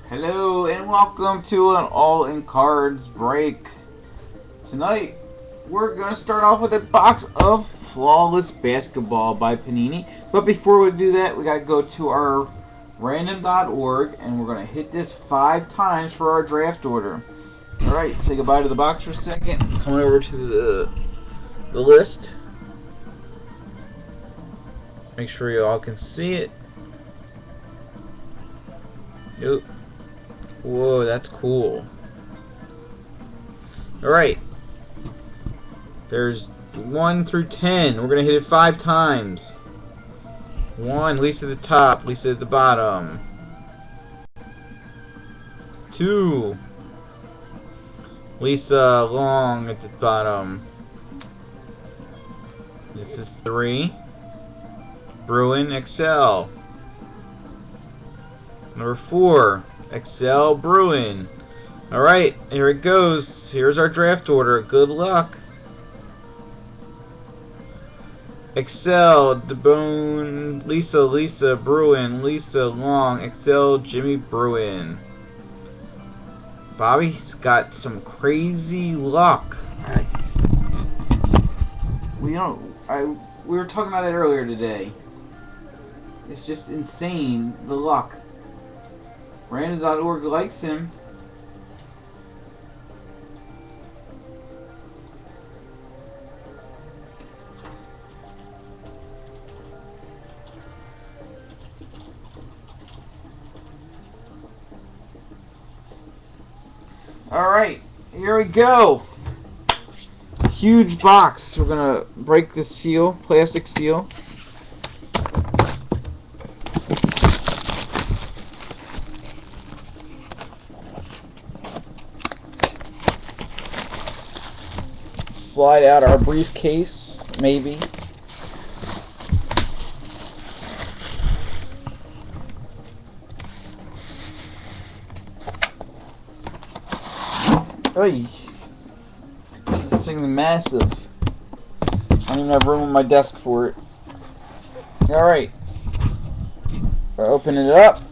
Hello and welcome to an all-in cards break. Tonight we're going to start off with a box of Flawless Basketball by Panini. But before we do that, we got to go to our random.org and we're going to hit this 5 times for our draft order. Alright, say goodbye to the box for a second. Coming over to the list. Make sure you all can see it. Yep. Whoa, that's cool. Alright. There's 1 through 10. We're going to hit it 5 times. 1, Lisa at the top, Lisa at the bottom. 2, Lisa Long at the bottom. This is 3, Bruin Excel. Number 4, Excel Bruin. Alright, here it goes. Here's our draft order. Good luck. Excel, DeBone, Lisa Bruin, Lisa Long, Excel Jimmy Bruin. Bobby's got some crazy luck. We were talking about that earlier today. It's just insane, the luck. Random.org likes him. Alright, here we go. Huge box. We're gonna break the seal, plastic seal. Slide out our briefcase, maybe. Oy. This thing's massive. I don't even have room on my desk for it. Alright. We're opening it up.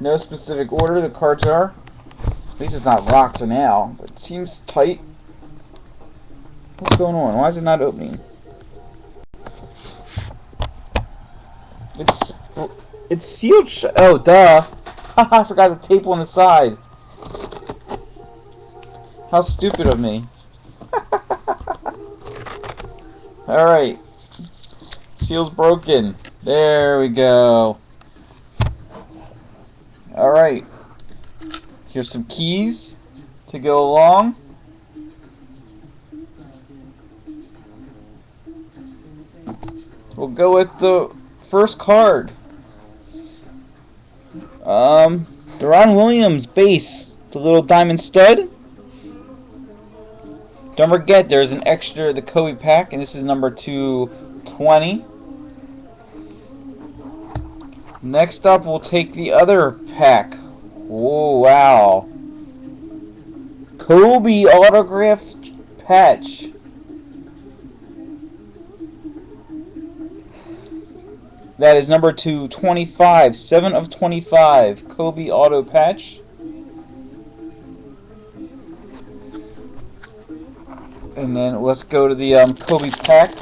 No specific order, the cards are. At least it's not locked for now, but it seems tight. What's going on? Why is it not opening? It's sealed shut. Oh, duh. I forgot the tape on the side. How stupid of me. Alright. Seal's broken. There we go. Alright. Here's some keys to go along. We'll go with the first card. Deron Williams base, the little diamond stud. Don't forget, there's an extra, the Kobe pack, and this is number 220. Next up, we'll take the other pack. Oh, wow. Kobe autographed patch. That is number 225, 7 of 25, Kobe auto patch. And then let's go to the Kobe pack.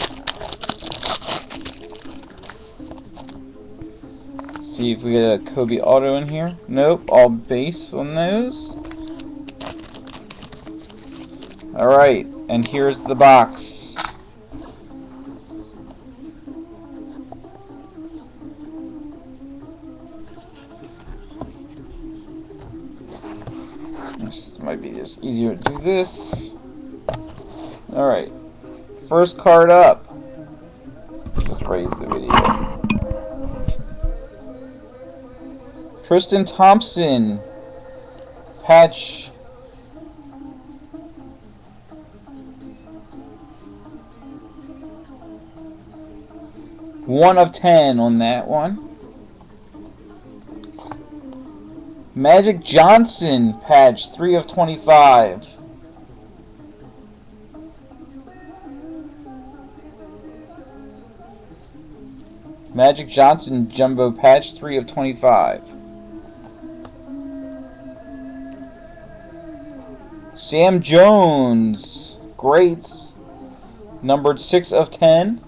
See if we get a Kobe auto in here. Nope, all base on those. Alright, and here's the box. This might be just easier to do this. Alright. First card up. Just raise the video. Tristan Thompson. Patch. One of 10 on that one. Magic Johnson patch, 3 of 25. Magic Johnson Jumbo Patch, 3 of 25. Sam Jones, greats, numbered 6 of 10.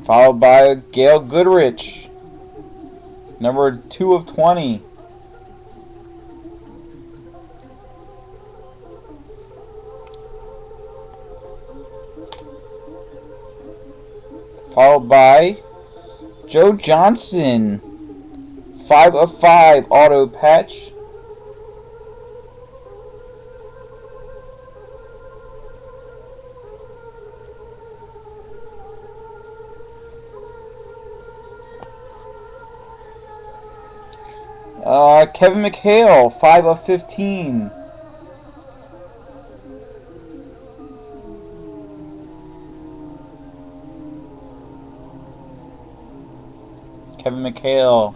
Followed by Gail Goodrich, numbered 2 of 20. Followed by Joe Johnson, 5 of 5 auto patch. Kevin McHale, 5 of 15. Kevin McHale.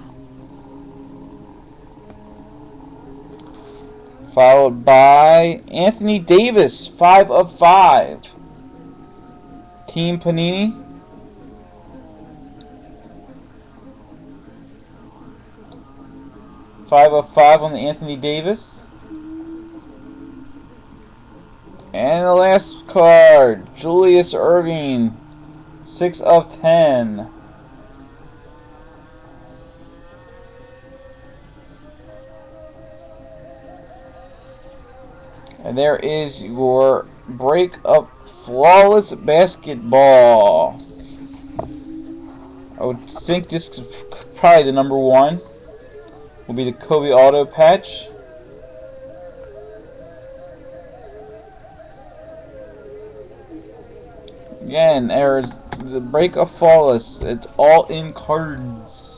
Followed by Anthony Davis, 5 of 5. Team Panini. Five of 5 on the Anthony Davis. And the last card, Julius Erving, 6 of 10. And there is your break of Flawless Basketball. I would think this is probably the number 1. Will be the Kobe auto patch. Again, there's the break of Flawless. It's all in cards.